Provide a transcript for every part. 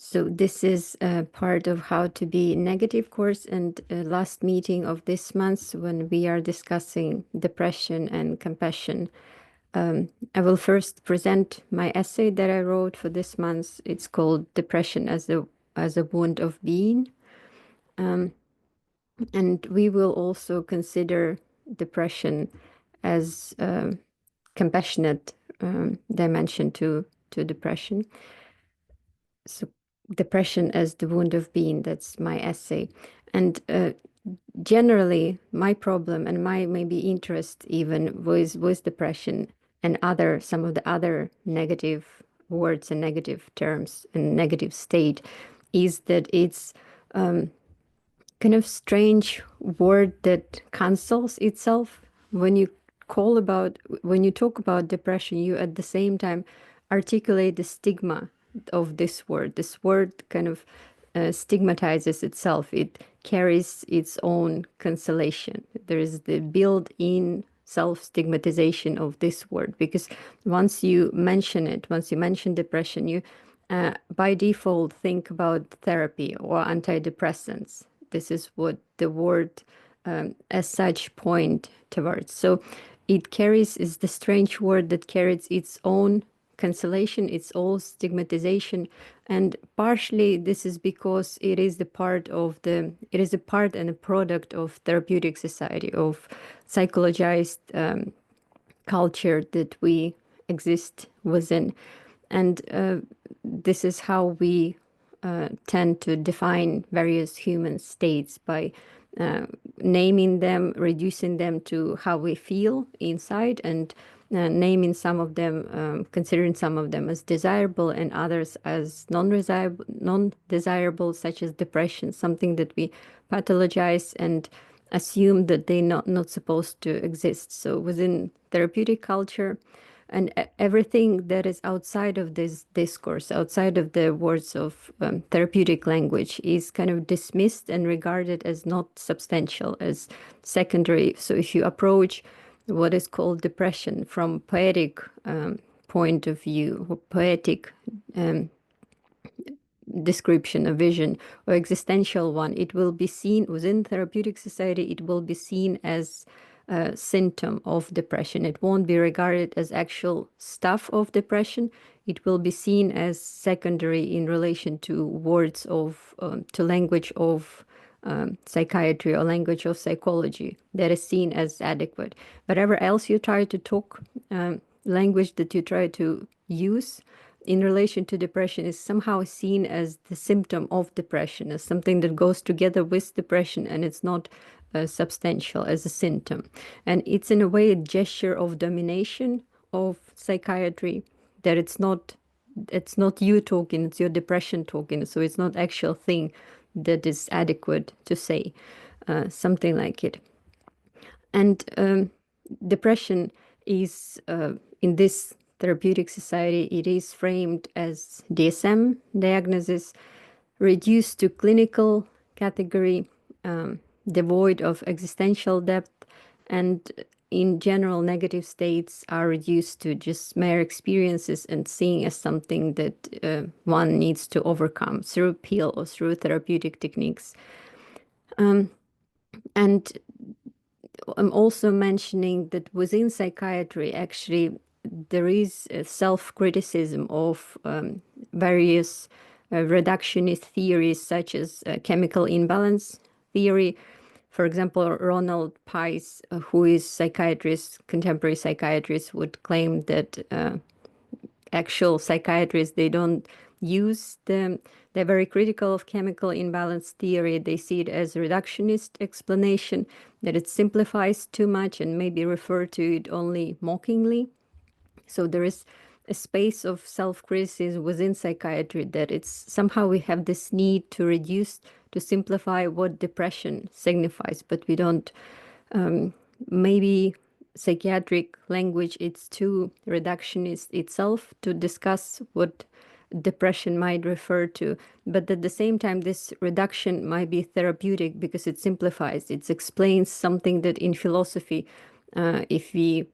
So this is part of How to Be Negative course and last meeting of this month when we are discussing depression and compassion. I will first present my essay that I wrote for this month. It's called Depression as a Wound of Being. And we will also consider depression as a compassionate dimension to depression. So depression as the wound of being, that's my essay. And generally my problem and my maybe interest even with depression and some of the other negative words and negative terms and negative state is that it's kind of strange word that cancels itself. when you when you talk about depression, you at the same time articulate the stigma of this word kind of stigmatizes itself. It carries its own cancellation. There is the built-in self-stigmatization of this word, because once you mention it, once you mention depression, you by default think about therapy or antidepressants. This is what the word as such point towards. So it carries, is the strange word that carries its own cancellation, its own stigmatization. And partially this is because it is a part and a product of therapeutic society, of psychologized culture that we exist within. And this is how we tend to define various human states by naming them, reducing them to how we feel inside, and naming some of them, considering some of them as desirable and others as non-desirable, such as depression, something that we pathologize and assume that they're not supposed to exist. So within therapeutic culture, and everything that is outside of this discourse, outside of the words of therapeutic language, is kind of dismissed and regarded as not substantial, as secondary. So if you approach what is called depression from poetic point of view, or poetic description, a vision, or existential one, it will be seen within therapeutic society, it will be seen as a symptom of depression. It won't be regarded as actual stuff of depression. It will be seen as secondary in relation to words of, to language of psychiatry or language of psychology that is seen as adequate. Whatever else you try to talk, language that you try to use in relation to depression is somehow seen as the symptom of depression, as something that goes together with depression, and it's not substantial as a symptom. And it's in a way a gesture of domination of psychiatry, that it's not you talking, it's your depression talking. So it's not actual thing that is adequate to say, something like it. And depression is, in this therapeutic society, it is framed as DSM diagnosis, reduced to clinical category, devoid of existential depth, and in general, negative states are reduced to just mere experiences and seen as something that one needs to overcome through pill or through therapeutic techniques. And I'm also mentioning that within psychiatry, actually, there is a self-criticism of various reductionist theories, such as chemical imbalance theory. For example, Ronald Pice, who is psychiatrist, contemporary psychiatrist, would claim that actual psychiatrists, they don't use them. They're very critical of chemical imbalance theory. They see it as a reductionist explanation, that it simplifies too much and maybe refer to it only mockingly. So there is a space of self-criticism within psychiatry, that it's somehow we have this need to reduce, to simplify what depression signifies, but we don't, maybe psychiatric language, it's too reductionist itself to discuss what depression might refer to. But at the same time, this reduction might be therapeutic because it simplifies, it explains something that in philosophy, if we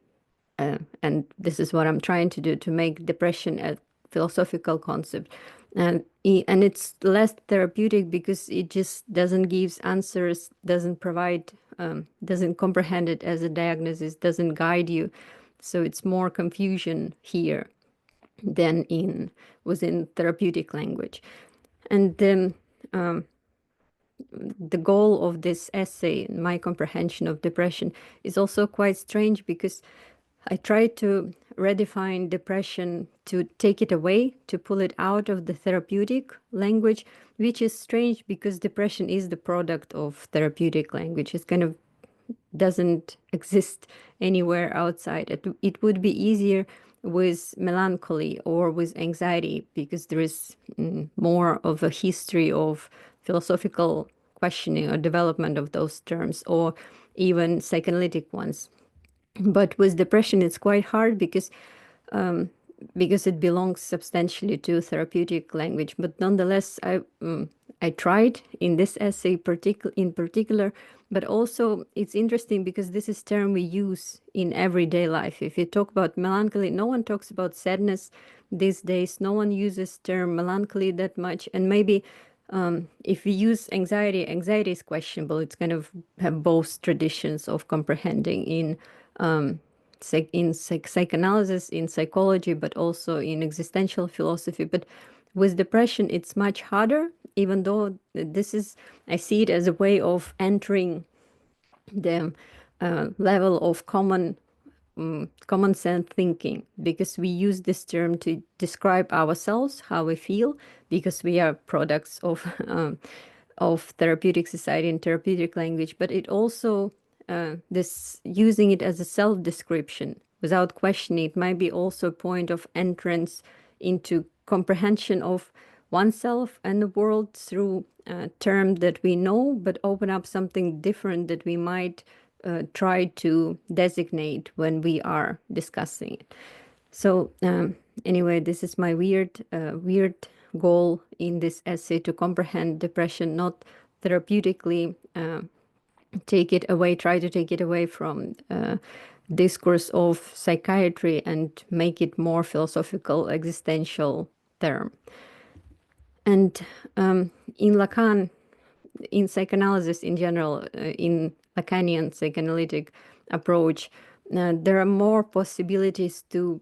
and this is what I'm trying to do, to make depression a philosophical concept. And it's less therapeutic because it just doesn't give answers, doesn't provide, doesn't comprehend it as a diagnosis, doesn't guide you. So it's more confusion here than in within therapeutic language. And then the goal of this essay, my comprehension of depression, is also quite strange because I try to redefine depression, to take it away, to pull it out of the therapeutic language, which is strange because depression is the product of therapeutic language. It's kind of doesn't exist anywhere outside. It would be easier with melancholy or with anxiety because there is more of a history of philosophical questioning or development of those terms, or even psychoanalytic ones. But with depression, it's quite hard because it belongs substantially to therapeutic language. But nonetheless, I tried in this essay in particular, but also it's interesting because this is term we use in everyday life. If you talk about melancholy, no one talks about sadness these days. No one uses term melancholy that much, and maybe if we use anxiety, anxiety is questionable. It's kind of have both traditions of comprehending in psychoanalysis, in psychology, but also in existential philosophy. But with depression, it's much harder, even though this is, I see it as a way of entering the level of common sense thinking, because we use this term to describe ourselves, how we feel, because we are products of therapeutic society and therapeutic language. But it also this using it as a self-description without questioning, it might be also a point of entrance into comprehension of oneself and the world through a term that we know, but open up something different that we might try to designate when we are discussing it. So anyway, this is my weird goal in this essay, to comprehend depression, not therapeutically take it away, try to take it away from discourse of psychiatry and make it more philosophical, existential term. And in Lacan, in psychoanalysis in general, in Lacanian psychoanalytic approach, there are more possibilities to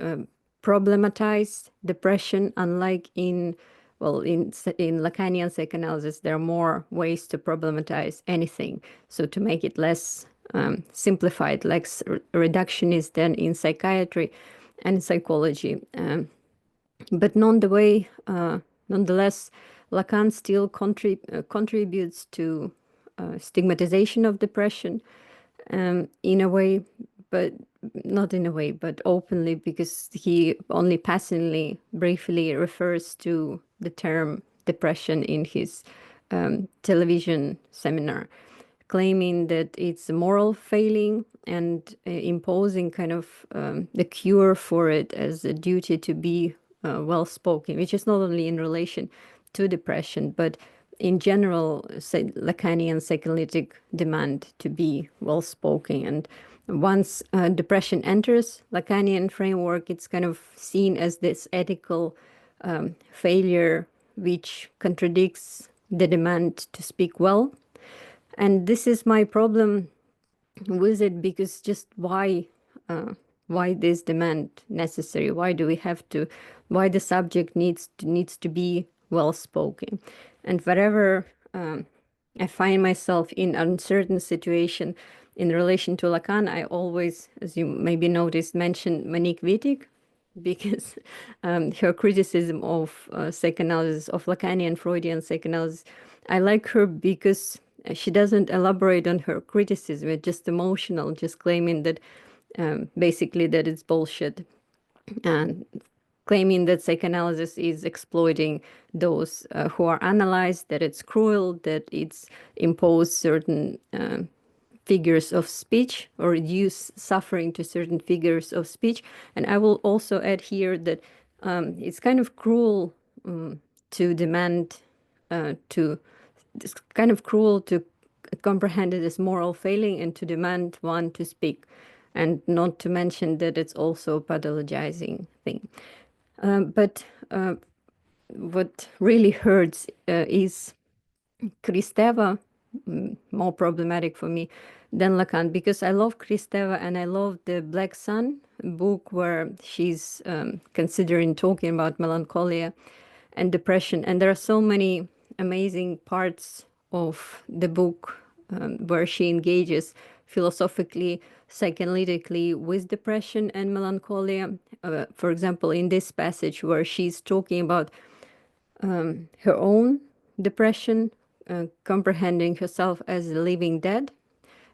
uh, problematize depression, unlike in, well, in Lacanian psychoanalysis, there are more ways to problematize anything. So to make it less simplified, less reductionist than in psychiatry and psychology. But nonetheless, Lacan still contributes to stigmatization of depression in a way, but not in a way, but openly, because he only passingly, briefly refers to the term depression in his television seminar, claiming that it's a moral failing and imposing kind of the cure for it as a duty to be well-spoken, which is not only in relation to depression, but in general, say, Lacanian psychoanalytic demand to be well-spoken. And once depression enters Lacanian framework, it's kind of seen as this ethical failure, which contradicts the demand to speak well. And this is my problem with it, because just why this demand necessary? Why do we have to? Why the subject needs to be well spoken? And wherever I find myself in uncertain situation in relation to Lacan, I always, as you maybe noticed, mention Monique Wittig, because her criticism of psychoanalysis, of Lacanian Freudian psychoanalysis, I like her because she doesn't elaborate on her criticism. It's just emotional, just claiming that basically that it's bullshit, and claiming that psychoanalysis is exploiting those who are analyzed, that it's cruel, that it's imposed certain figures of speech or reduce suffering to certain figures of speech. And I will also add here that it's kind of cruel to demand to it's kind of cruel to comprehend it as moral failing and to demand one to speak, and not to mention that it's also a pathologizing thing. But what really hurts is Kristeva, more problematic for me than Lacan, because I love Kristeva and I love the Black Sun book where she's considering talking about melancholia and depression. And there are so many amazing parts of the book where she engages philosophically, psychoanalytically with depression and melancholia. For example, in this passage where she's talking about her own depression, comprehending herself as a living dead,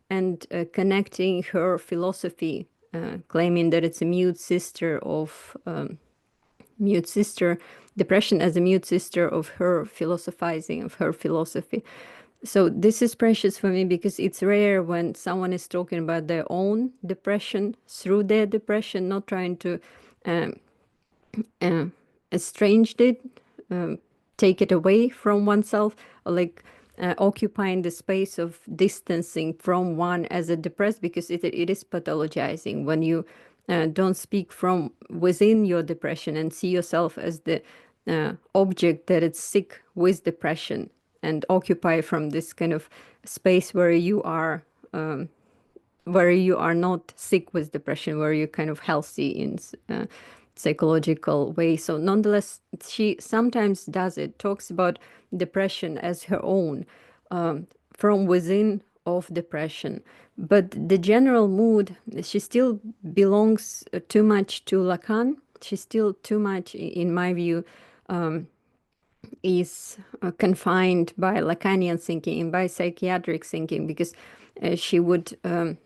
and connecting her philosophy, claiming that it's a mute sister, depression as a mute sister of her philosophizing, of her philosophy. So this is precious for me because it's rare when someone is talking about their own depression through their depression, not trying to um, uh, estrange it, um, take it away from oneself, or like occupying the space of distancing from one as a depressed, because it is pathologizing when you don't speak from within your depression and see yourself as the object that is sick with depression, and occupy from this kind of space where you are not sick with depression, where you're kind of healthy in psychological way. So nonetheless, she sometimes does it, talks about depression as her own, from within of depression. But the general mood, she still belongs too much to Lacan. She still too much, in my view, is confined by Lacanian thinking and by psychiatric thinking, because uh, she would um,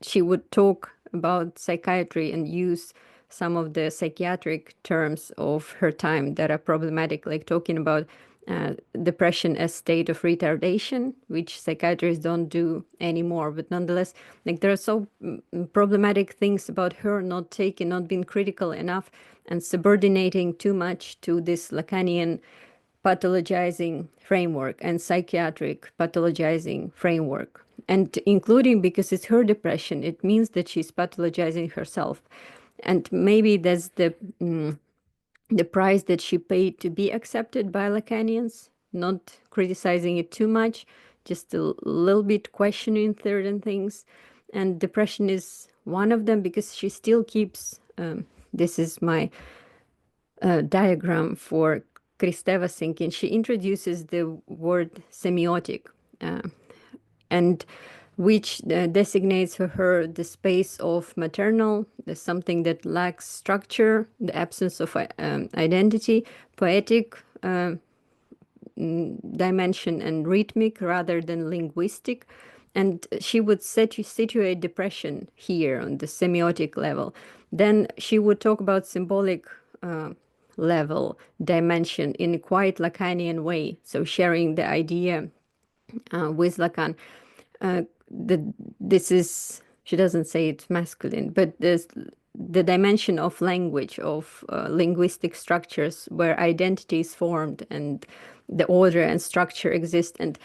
she would talk about psychiatry and use some of the psychiatric terms of her time that are problematic, like talking about depression as state of retardation, which psychiatrists don't do anymore. But nonetheless, like there are so problematic things about her not being critical enough and subordinating too much to this Lacanian pathologizing framework and psychiatric pathologizing framework. And including, because it's her depression, it means that she's pathologizing herself. And maybe that's the price that she paid to be accepted by Lacanians, not criticizing it too much, just a little bit questioning certain things. And depression is one of them, because she still keeps, this is my diagram for Kristeva thinking. She introduces the word semiotic, uh, and which designates for her the space of maternal, the something that lacks structure, the absence of identity, poetic dimension, and rhythmic rather than linguistic. And she would situate depression here on the semiotic level. Then she would talk about symbolic level dimension in a quite Lacanian way. So sharing the idea with Lacan. This is, she doesn't say it's masculine, but there's the dimension of language, of linguistic structures where identity is formed and the order and structure exist. And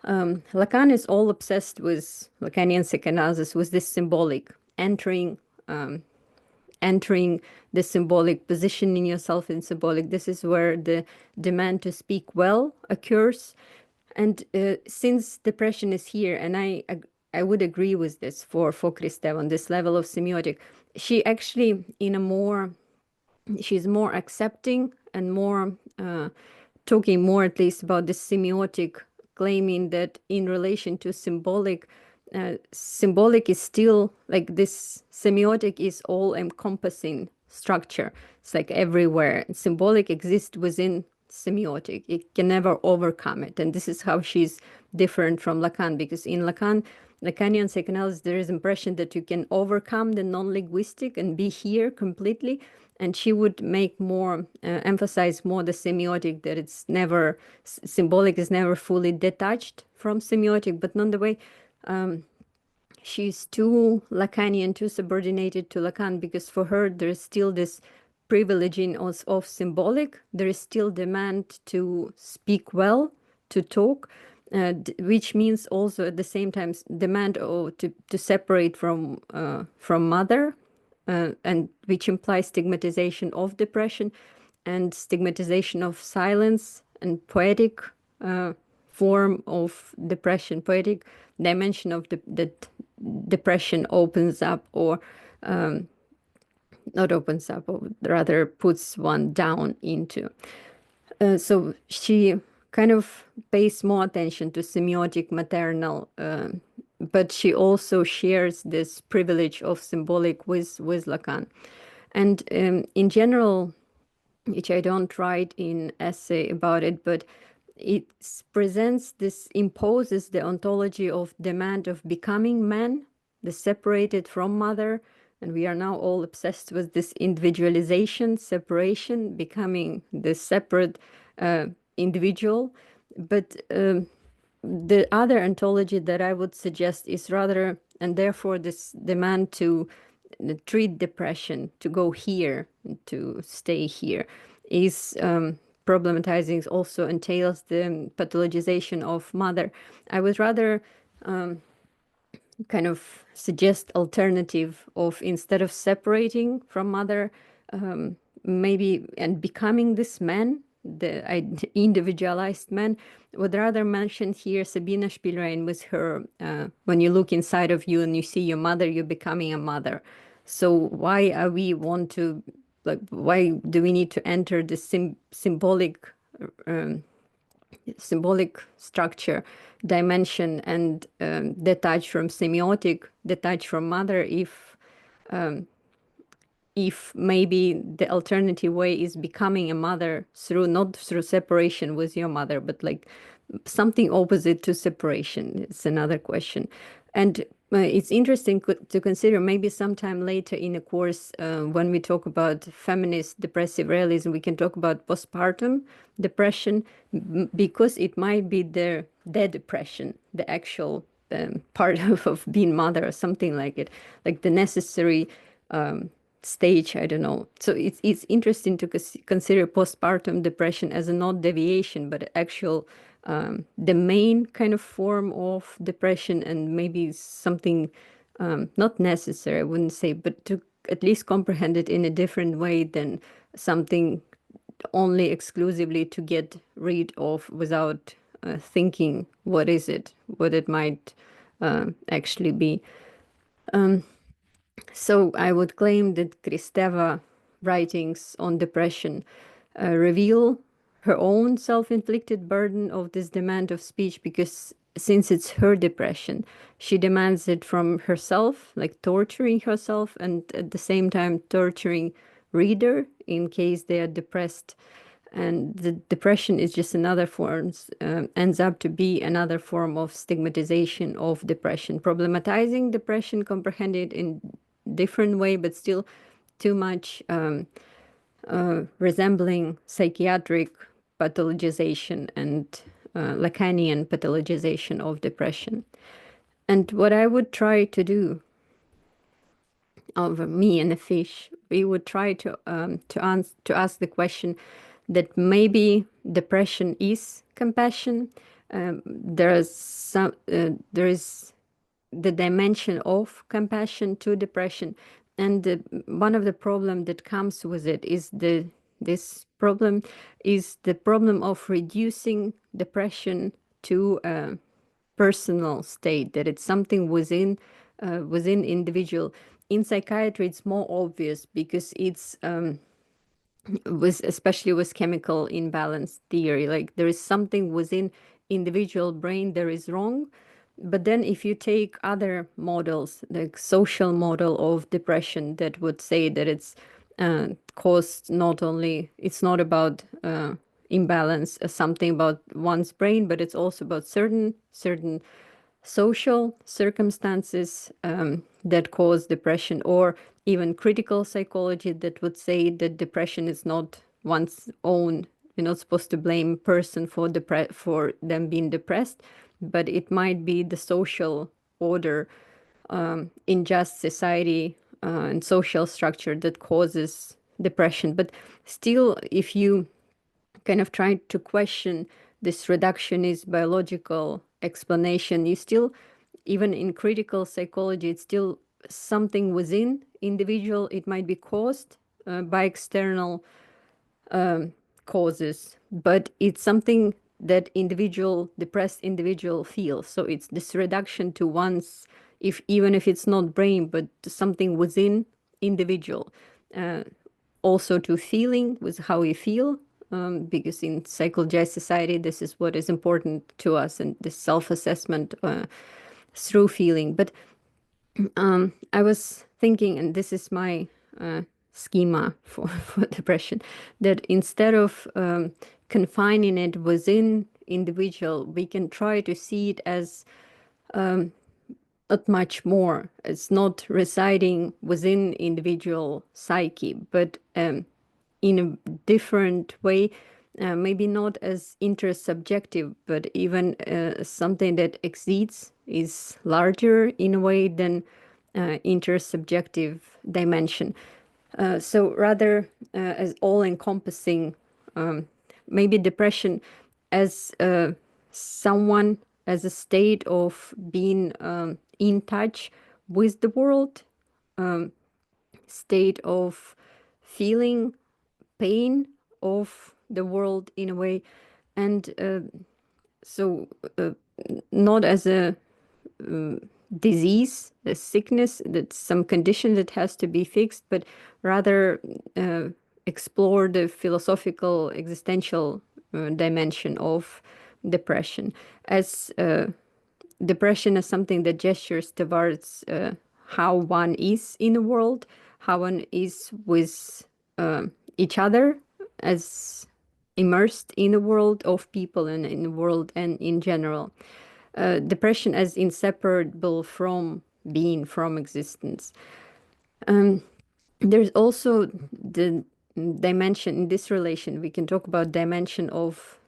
Lacan is all obsessed with Lacanian psychoanalysis, with this symbolic, entering the symbolic, positioning yourself in symbolic. This is where the demand to speak well occurs. And since depression is here, and I would agree with this for Kristeva on this level of semiotic, she actually she's more accepting and more talking more at least about the semiotic, claiming that in relation to symbolic, symbolic is still like this semiotic is all encompassing structure. It's like everywhere. Symbolic exists within semiotic. It can never overcome it. And this is how she's different from Lacan, because in Lacanian psychoanalysis, there is impression that you can overcome the non-linguistic and be here completely. And she would make more, emphasize more the semiotic, that it's never, symbolic is never fully detached from semiotic, but none the way she's too Lacanian, too subordinated to Lacan, because for her there is still this privileging of symbolic. There is still demand to speak well, to talk, which means also at the same time demand to separate from mother, and which implies stigmatization of depression. and stigmatization of silence and poetic form of depression, poetic dimension of that depression opens up, or not opens up, or rather puts one down into. So she kind of pays more attention to semiotic maternal, but she also shares this privilege of symbolic with Lacan. And in general, which I don't write in essay about it, but it presents this, imposes the ontology of demand of becoming man, the separated from mother, and we are now all obsessed with this individualization, separation, becoming the separate uh, individual. But the other ontology that I would suggest is rather, and therefore this demand to treat depression, to go here, to stay here, is problematizing, also entails the pathologization of mother. I would rather kind of suggest alternative of, instead of separating from mother, maybe, and becoming this man, the individualized man, would rather mention here Sabina Spielrein with her, when you look inside of you and you see your mother, you're becoming a mother. So why are we want to, like, why do we need to enter the symbolic structure dimension and detach from semiotic, detach from mother, if maybe the alternative way is becoming a mother through, not through separation with your mother, but like something opposite to separation. It's another question. And it's interesting to consider, maybe sometime later in a course, when we talk about feminist depressive realism, we can talk about postpartum depression, because it might be their depression, the actual part of being mother, or something like it, like the necessary stage. I don't know. So it's interesting to consider postpartum depression as a not deviation, but actual the main kind of form of depression, and maybe something not necessary, I wouldn't say, but to at least comprehend it in a different way than something only exclusively to get rid of without thinking what is it, what it might actually be. So I would claim that Kristeva writings on depression reveal her own self-inflicted burden of this demand of speech, because since it's her depression, she demands it from herself, like torturing herself, and at the same time torturing reader in case they are depressed. And the depression is just another form, ends up to be another form of stigmatization of depression, problematizing depression, comprehended in different way, but still too much resembling psychiatric pathologization and Lacanian pathologization of depression. And what I would try to do, of me and a fish, we would try to ask the question that maybe depression is compassion. There is the dimension of compassion to depression, and one of the problem that comes with it is this problem is the problem of reducing depression to personal state, that it's something within individual. In psychiatry it's more obvious, because it's with, especially with chemical imbalance theory, like there is something within individual brain that is wrong. But then if you take other models, like social model of depression, that would say that it's caused, not only, it's not about imbalance, something about one's brain, but it's also about certain social circumstances that cause depression, or even critical psychology that would say that depression is not one's own. You're not supposed to blame person for them being depressed, but it might be the social order in just society and social structure that causes depression. But still, if you kind of trying to question this reductionist biological explanation, you still, even in critical psychology, it's still something within individual. It might be caused by external causes, but it's something that depressed individual feels. So it's this reduction to one's, if even if it's not brain, but to something within individual. Also to feeling with how we feel, because in psychologized society, this is what is important to us, and this self-assessment through feeling. But I was thinking, and this is my schema for, for depression, that instead of confining it within individual, we can try to see it as not much more. It's not residing within individual psyche, but in a different way, maybe not as intersubjective, but even something that exceeds, is larger in a way than intersubjective dimension. So rather as all-encompassing, maybe depression as someone, as a state of being in touch with the world, state of feeling pain of the world in a way, and so not as a disease, a sickness, that's some condition that has to be fixed, but rather explore the philosophical existential dimension of depression as depression as something that gestures towards how one is in the world, how one is with each other, as immersed in the world of people and in the world and in general. Depression as inseparable from being, from existence. There's also the dimension in this relation. We can talk about dimension of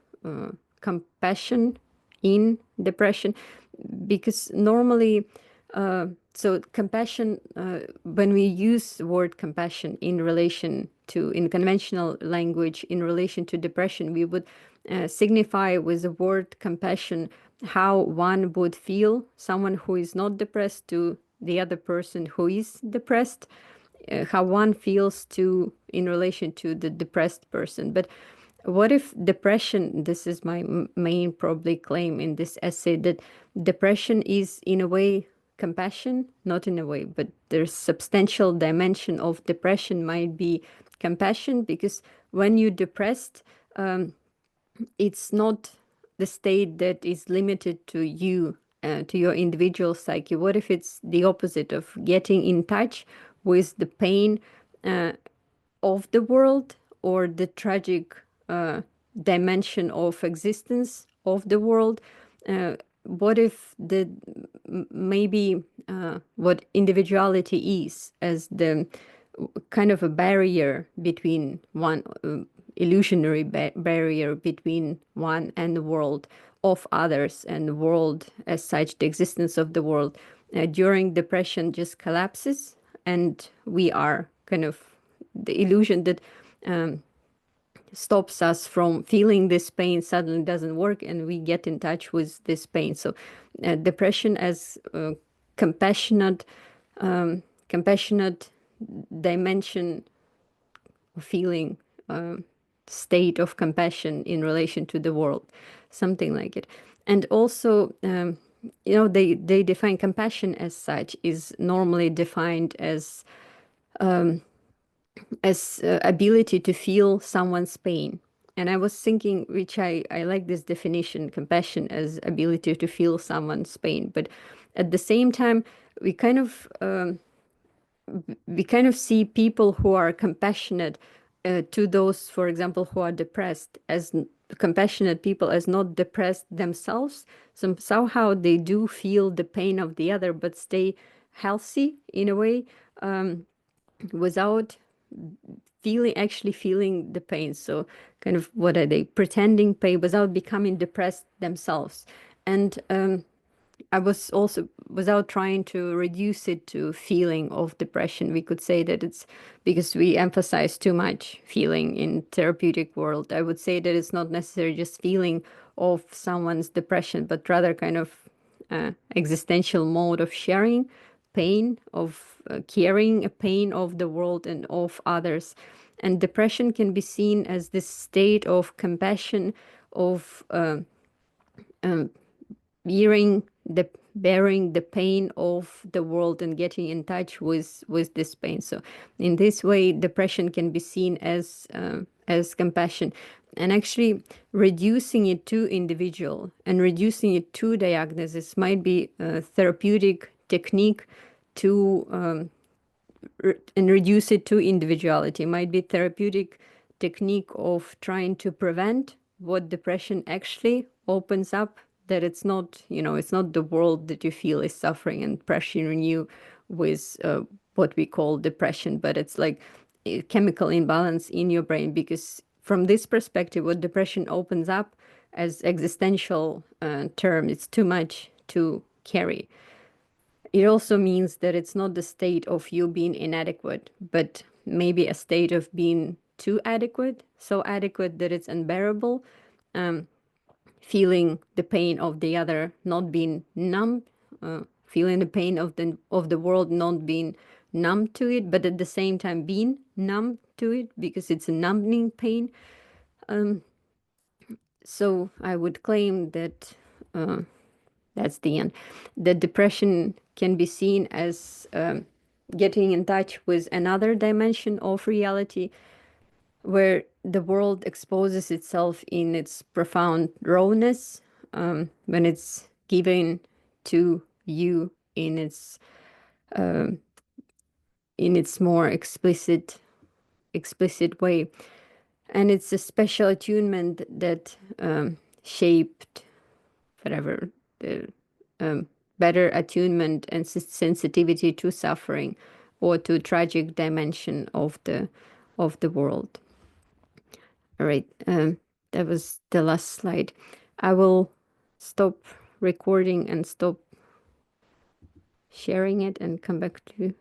compassion in depression, because normally, so compassion, when we use the word compassion in relation to, in conventional language, in relation to depression, we would signify with the word compassion how one would feel, someone who is not depressed to the other person who is depressed, how one feels to in relation to the depressed person. But what if depression, this is my main probably claim in this essay, that depression is in a way compassion, not in a way, but there's substantial dimension of depression might be compassion, because when you're depressed, it's not the state that is limited to you, to your individual psyche. What if it's the opposite of getting in touch with the pain of the world, or the tragic dimension of existence of the world? What if the maybe what individuality is as the kind of a barrier between one, illusionary barrier between one and the world of others, and the world as such, the existence of the world during depression just collapses, and we are kind of the illusion that stops us from feeling this pain suddenly doesn't work, and we get in touch with this pain. So depression as compassionate compassionate dimension of feeling, state of compassion in relation to the world, something like it. And also, they define compassion as such is normally defined as ability to feel someone's pain. And I was thinking, which I like this definition, compassion as ability to feel someone's pain. But at the same time, we kind of see people who are compassionate to those, for example, who are depressed, as compassionate people as not depressed themselves. So somehow they do feel the pain of the other, but stay healthy in a way, without actually feeling the pain. So kind of, what are they, pretending pain without becoming depressed themselves. And I was also, without trying to reduce it to feeling of depression, we could say that it's because we emphasize too much feeling in therapeutic world. I would say that it's not necessarily just feeling of someone's depression, but rather kind of existential mode of sharing pain, of carrying a pain of the world and of others. And depression can be seen as this state of compassion, of bearing the pain of the world and getting in touch with this pain. So in this way, depression can be seen as compassion, and actually reducing it to individual and reducing it to diagnosis might be a therapeutic technique to and reduce it to individuality. It might be therapeutic technique of trying to prevent what depression actually opens up, that it's not, it's not the world that you feel is suffering and pressuring you with what we call depression, but it's like a chemical imbalance in your brain. Because from this perspective, what depression opens up as existential term, it's too much to carry. It also means that it's not the state of you being inadequate, but maybe a state of being too adequate, so adequate that it's unbearable, feeling the pain of the other, not being numb, feeling the pain of the world, not being numb to it, but at the same time being numb to it because it's a numbing pain. So I would claim that that's the end. The depression can be seen as getting in touch with another dimension of reality where the world exposes itself in its profound rawness, when it's given to you in its more explicit way. And it's a special attunement that shaped whatever the better attunement and sensitivity to suffering or to tragic dimension of the world. All right, that was the last slide. I will stop recording and stop sharing it and come back to